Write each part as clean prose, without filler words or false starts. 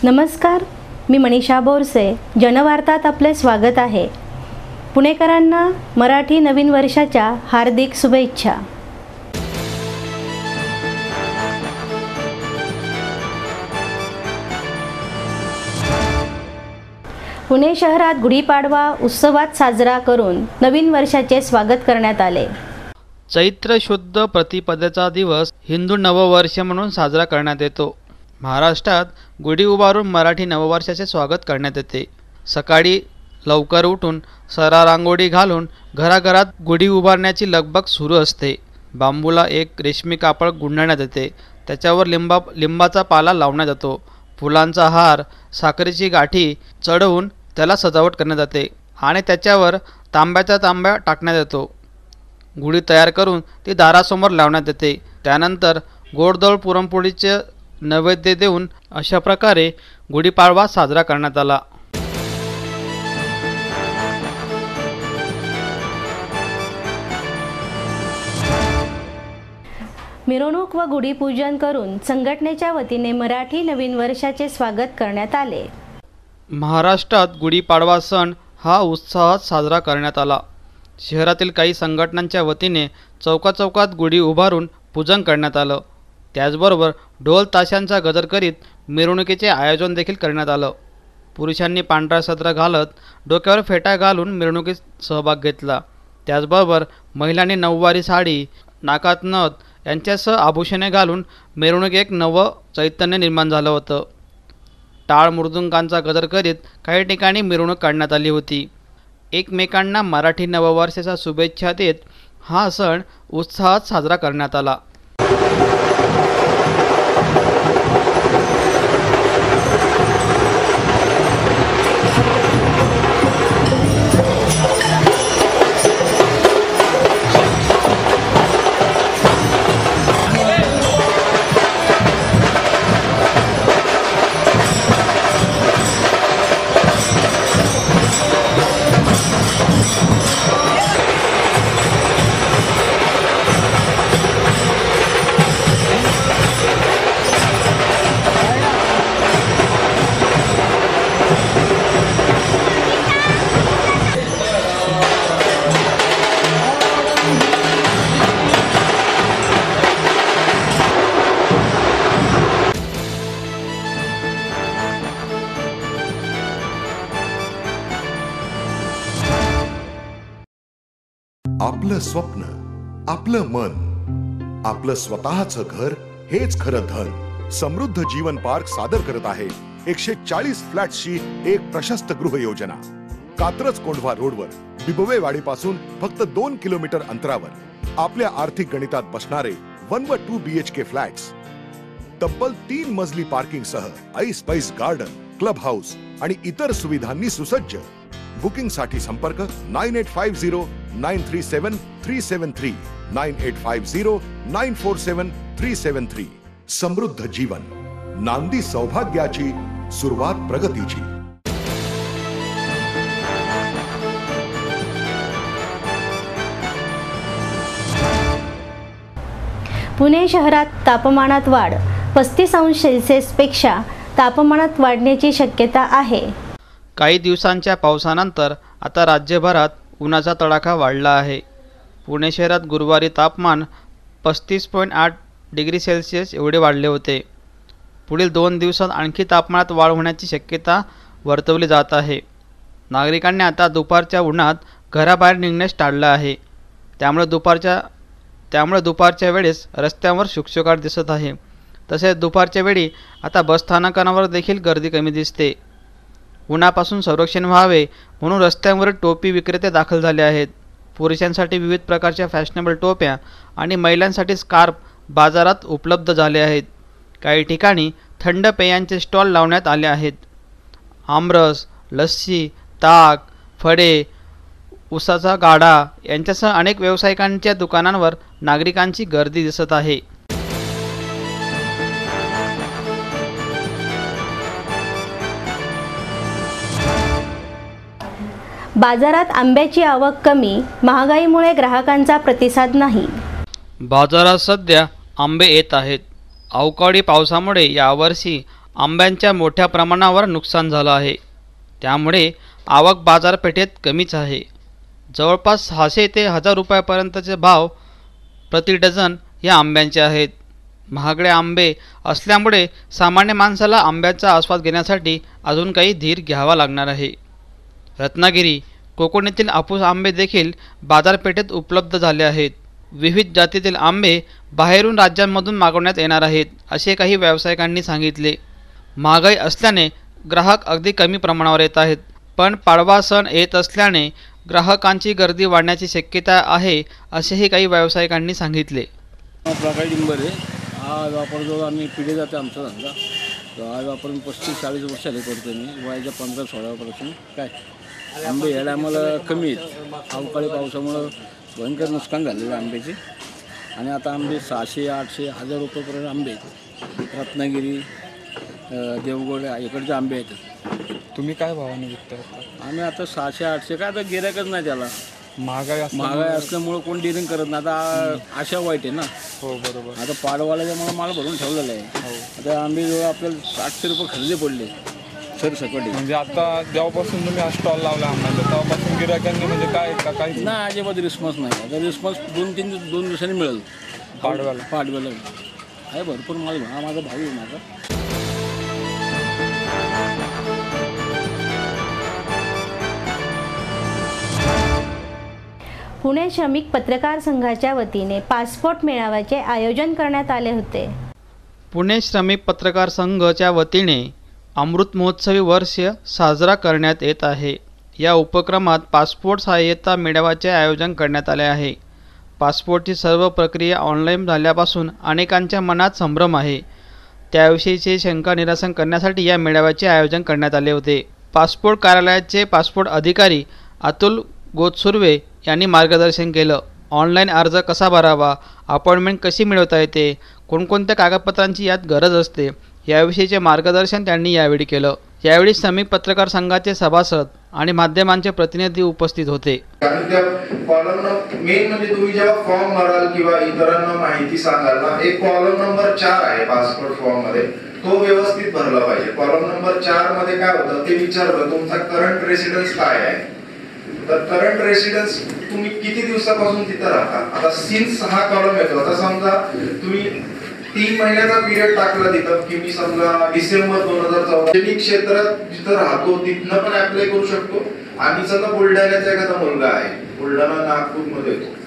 नमस्कार, मी मनीषा बोरसे. जनवार्तात आपले स्वागत आहे. पुणेकरांना मराठी नवीन वर्षाच्या हार्दिक शुभेच्छा. पुणे शहरात गुढीपाडवा उत्सवात साजरा करून नवीन वर्षाचे स्वागत करण्यात आले. चैत्र शुद्ध प्रतिपदेचा दिवस हिंदू नववर्ष म्हणून साजरा करण्यात येतो. महाराष्ट्रात गुढी उभारून मराठी नववर्षाचे स्वागत करण्यात येते. सकाळी लवकर उठून सरा रांगोळी घालून घराघरात गुढी उभारण्याची लगबग सुरू असते. बांबूला एक रेशमी कापड गुंडाळण्यात येते. त्याच्यावर लिंबाचा पाला लावण्यात येतो. फुलांचा हार, साखरेची गाठी चढवून त्याला सजावट करण्यात जाते आणि त्याच्यावर तांब्या टाकण्यात येतो. गुढी तयार करून ती दारासमोर लावण्यात येते. त्यानंतर गोडधोड पुरणपोळीचे नैवेद्य देऊन अशा प्रकारे गुढीपाडवा साजरा करण्यात आला. मिरवणूक व गुढीपूजन करून संघटनेच्या वतीने मराठी नवीन वर्षाचे स्वागत करण्यात आले. महाराष्ट्रात गुढीपाडवा सण हा उत्साहात साजरा करण्यात आला. शहरातील काही संघटनांच्या वतीने चौकाचौकात गुढी उभारून पूजन करण्यात आलं. त्याचबरोबर ढोल ताशांचा गजर करीत मिरवणुकीचे आयोजन देखील करण्यात आलं. पुरुषांनी पांढरा सदरा घालत डोक्यावर फेटा घालून मिरवणुकीत सहभाग घेतला. त्याचबरोबर महिलांनी नऊवारी साडी, नाकात नथ यांच्यासह आभूषणे घालून मिरवणूक एक नवं चैतन्य निर्माण झालं होतं. टाळ मृदुंगांचा गजर करीत काही ठिकाणी मिरवणूक काढण्यात आली होती. एकमेकांना मराठी नववर्षाच्या शुभेच्छा देत हा सण उत्साहात साजरा करण्यात आला. आपलं स्वप्न, आपलं मन, आपलं स्वतःचं घर हेच खरं धन. समृद्ध जीवन पार्क सादर करत आहे 140 फ्लॅट्सची एक प्रशस्त गृह योजना. कात्रज कोंढवा रोडवर बिबवेवाडी पासून फक्त 2 किलोमीटर अंतरावर आपल्या आर्थिक गणितात बसणारे 1 व 2 BHK फ्लॅट्स. तब्बल 3 मजली पार्किंग सह ऐस गार्डन, क्लब हाऊस आणि इतर सुविधांनी सुसज्ज. बुकिंग साठी संपर्क 9850937373 9850947373. समृद्ध जीवन, नांदी सौभाग्याची, सुरुवात प्रगतीची. पुणे शहरात तापमानात वाढ. 35°C पेक्षा तापमानात वाढण्याची शक्यता आहे. काही दिवसांच्या पावसानंतर आता राज्यभरात उन्हाचा तडाखा वाढला आहे. पुणे शहरात गुरुवारी तापमान 35.8°C एवढे वाढले होते. पुढील 2 दिवसात आणखी तापमानात वाढ होण्याची शक्यता वर्तवली जात आहे. नागरिकांनी आता दुपारच्या उन्हात घराबाहेर निघण्यास टाळलं आहे. त्यामुळे दुपारच्या वेळेस रस्त्यांवर शुकशुकाट दिसत आहे. तसेच दुपारच्या वेळी आता बसस्थानकांवर देखील गर्दी कमी दिसते. उन्हापासून संरक्षण व्हावे म्हणून रस्त्यांवर टोपी विक्रेते दाखल झाले आहेत. पुरुषांसाठी विविध प्रकारच्या फॅशनेबल टोप्या आणि महिलांसाठी स्कार्फ बाजारात उपलब्ध झाले आहेत. काही ठिकाणी थंड पेयांचे स्टॉल लावण्यात आले आहेत. आमरस, लस्सी, ताक, फळे, उसाचा गाडा यांच्यासह अनेक व्यावसायिकांच्या दुकानांवर नागरिकांची गर्दी दिसत आहे. बाजारात आंब्याची आवक कमी. महागाईमुळे ग्राहकांचा प्रतिसाद नाही. बाजारात सध्या आंबे येत आहेत. अवकाळी पावसामुळे यावर्षी आंब्यांच्या मोठ्या प्रमाणावर नुकसान झालं आहे. त्यामुळे आवक बाजारपेठेत कमीच आहे. जवळपास 600 ते 1000 रुपयापर्यंतचे भाव प्रति डझन या आंब्यांचे आहेत. महागडे आंबे असल्यामुळे सामान्य माणसाला आंब्याचा आस्वाद घेण्यासाठी अजून काही धीर घ्यावा लागणार आहे. रत्नागिरी, कोकणातील हापूस आंबे देखील बाजारपेठेत उपलब्ध झाले आहेत. विविध जातीतील आंबे बाहेरून राज्यांमधून मागवण्यात येणार आहेत, असे काही व्यावसायिकांनी सांगितले. महागाई असल्याने ग्राहक अगदी कमी प्रमाणावर येत आहेत, पण पाडवा सण येत असल्याने ग्राहकांची गर्दी वाढण्याची शक्यता आहे, असेही काही व्यावसायिकांनी सांगितले. प्रकाश डिंबर आहे. हा वापरतो आम्ही पिढी जाते आमचा धंदा. तर आज वापरून 35-40 वर्षाले करतो मी. वयाच्या 15-16 वर्षापासून काय आंबे यायला आम्हाला कमी आहेत. अवकाळी पावसामुळं भयंकर नुकसान झालेलं आंब्याचे. आणि आता आंबे 600, 800, 1000 रुपयेपर्यंत आंबे आहेत. रत्नागिरी, देवगड इकडचे आंबे आहेत. तुम्ही काय भावाने विकता? आम्ही आता 600-800 काय आता गिऱ्हाईकच नाही त्याला. महागाई असल्यामुळं कोण डिलिंग करत नाही. आता आशा वाईट आहे ना. हो बरोबर. आता पाडवाल्याच्यामुळे माल भरून ठेवलेला आहे. आता आंबे आपल्याला 800 रुपये खरेदी पडले सरसकट. म्हणजे आता जेव्हापासून तुम्ही हा स्टॉल लावला आम्हाला तेव्हापासून गिऱ्हाईकांनी म्हणजे काय काही नाही अजिबात रिस्पॉन्स नाही. आता रिस्पॉन्स 2 दिवसांनी मिळेल. पाडव्याला आहे भरपूर माल. हा माझा भाऊ आहे माझा. पुणे श्रमिक पत्रकार संघाच्या वतीने पासपोर्ट मेळाव्याचे आयोजन करण्यात आले होते. पुणे श्रमिक पत्रकार संघाच्या वतीने अमृत महोत्सवी वर्ष साजरा करण्यात येत आहे. या उपक्रमात पासपोर्ट सहाय्यता मेळाव्याचे आयोजन करण्यात आले आहे. पासपोर्टची सर्व प्रक्रिया ऑनलाईन झाल्यापासून अनेकांच्या मनात संभ्रम आहे. त्याविषयीचे शंका निरसन करण्यासाठी या मेळाव्याचे आयोजन करण्यात आले होते. पासपोर्ट कार्यालयाचे पासपोर्ट अधिकारी अतुल गोतसुर्वे यांनी मार्गदर्शन केलं. ऑनलाईन अर्ज कसा भरावा, अपॉइंटमेंट कशी मिळवता येते, कोणकोणत्या कागदपत्रांची यात गरज असते याविषयीचे मार्गदर्शन त्यांनी यावेळी केलं. यावेळी श्रमिक पत्रकार संघाचे सभासद आणि माध्यमांचे प्रतिनिधी उपस्थित होते. कारण त्या कॉलम मेन म्हणजे तुम्ही जेव्हा फॉर्म भराल किंवा इतरांना माहिती सांगाल ना, एक कॉलम नंबर 4 आहे पासपोर्ट फॉर्म मध्ये, तो व्यवस्थित भरला पाहिजे. कॉलम नंबर 4 मध्ये काय होतं ते विचारलं तुमचा करंट रेसिडेन्स काय आहे. तर करंट रेसिडेन्स तुम्ही किती दिवसापासून तिथं राहता. आता सिन्स हा कॉलम येतो. आता समजा तुम्ही 3 महिन्याचा पिरियड टाकला तिथं की मी समजा डिसेंबर 2014 शैक्षणिक क्षेत्रात जिथं राहतो तिथनं पण अप्लाय करू शकतो. आणि समजा बुलढाण्याचा एखादा मुलगा आहे, बुलढाणा नागपूरमध्ये येतो,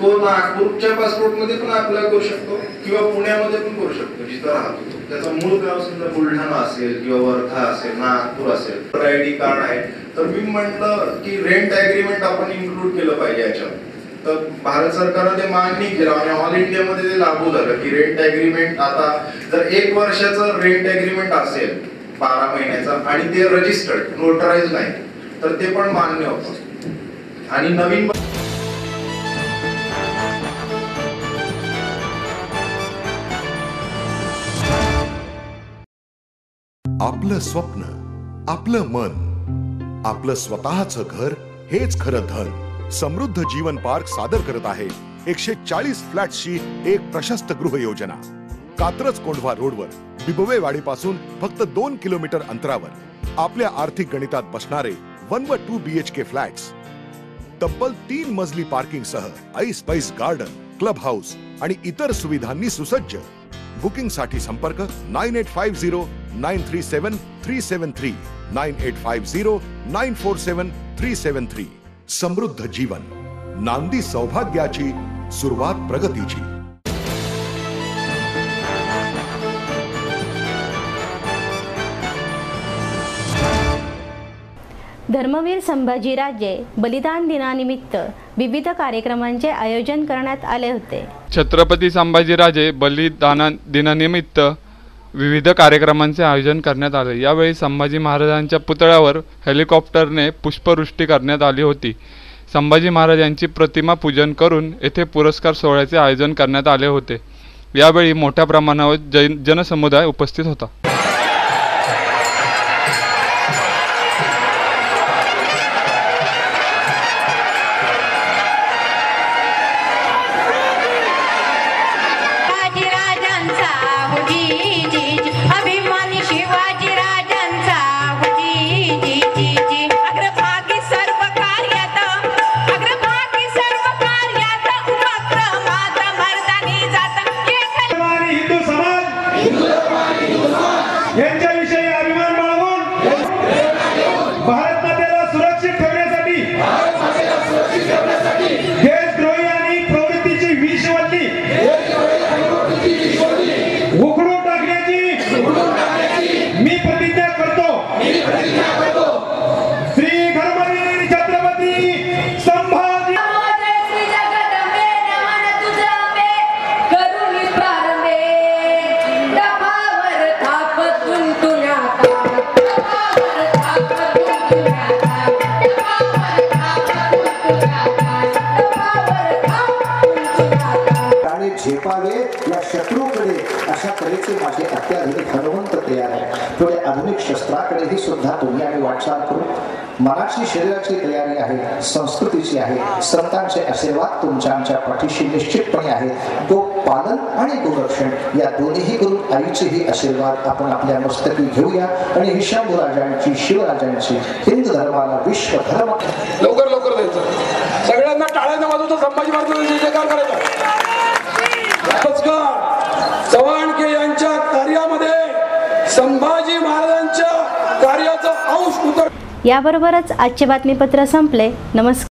तो नागपूरच्या पासपोर्ट मध्ये पण अप्लाय करू शकतो किंवा पुण्यामध्ये पण करू शकतो जिथं राहतो. त्याचा मूळ गाव समजा बुलढाणा असेल किंवा वर्धा असेल, नागपूर असेल, आयडी कार्ड आहे. तर मी म्हटलं की रेंट ऍग्रीमेंट आपण इन्क्लूड केलं पाहिजे याच्यात. तर भारत सरकारने ते मान्य केलं आणि ऑल इंडियामध्ये ते लागू झालं की रेंट ऍग्रीमेंट आता जर 1 वर्षाचं रेंट ऍग्रीमेंट असेल 12 महिन्याचा आणि ते रजिस्टर्ड नोटराइज नाही तर ते पण मान्य होतं. आणि नवीन आपलं स्वप्न, आपलं मन, आपलं स्वतःचं घर हेच खरं धन. समृद्ध जीवन पार्क सादर करत आहे 140 फ्लॅट्सची एक प्रशस्त गृह योजना. कात्रज कोंढवा रोडवर बिबवेवाडीपासून फक्त 2 किलोमीटर अंतरावर आपल्या आर्थिक गणितात बसणारे 1 व 2 BHK फ्लॅट्स. तब्बल 3 मजली पार्किंग सह ऐस पैस गार्डन, क्लब हाऊस आणि इतर सुविधांनी सुसज्ज. बुकिंग साठी संपर्क 9850 937 373 9850 947 373. समृद्ध जीवन, नांदी सौभाग्याची, सुरुवात प्रगतीची. धर्मवीर संभाजीराजे बलिदान दिनानिमित्त विविध कार्यक्रमांचे आयोजन करण्यात आले होते. छत्रपती संभाजीराजे बलिदान दिनानिमित्त विविध कार्यक्रमांचे आयोजन करण्यात आले. यावेळी संभाजी महाराजांच्या पुतळ्यावर हेलिकॉप्टरने पुष्पवृष्टी करण्यात आली होती. संभाजी महाराजांची प्रतिमा पूजन करून येथे पुरस्कार सोहळ्याचे आयोजन करण्यात आले होते. यावेळी मोठ्या प्रमाणावर जनसमुदाय उपस्थित होता. अभिमान बाटली उघडून टाकण्याची मी प्रतिज्ञा करतो श्री धर्मवीर छत्रपती संभाजी झेपावे या शत्रूकडे अशा तऱ्हेचे माझे अत्याधुनिक हनुमंत तयार आहे. थोडे आधुनिक शस्त्राकडेही सुद्धा तुम्ही आम्ही वाटचाल करू. मनाची शरीराची तयारी आहे, संस्कृतीची आहे. संतांचे आशीर्वाद तुमच्या आमच्या पाठीशी निश्चितपणे आहे. गोपालन आणि गोरक्षण या दोन्ही गुरु आईचेही आशीर्वाद आपण आपल्या मस्तकी घेऊया आणि ही शंभूराजांची शिवराजांची हिंदू धर्माला विश्व धर्म लवकर लवकर द्यायचं. सगळ्यांना टाळ्यांना वाजवतो संभाजी महाराजांचा जयकार करायचा. चव्हाणके यांच्या कार्यामध्ये संभाजी महाराजांच्या कार्याचा अंश उतर. याबरोबरच आजचे बातमीपत्र संपले. नमस्कार.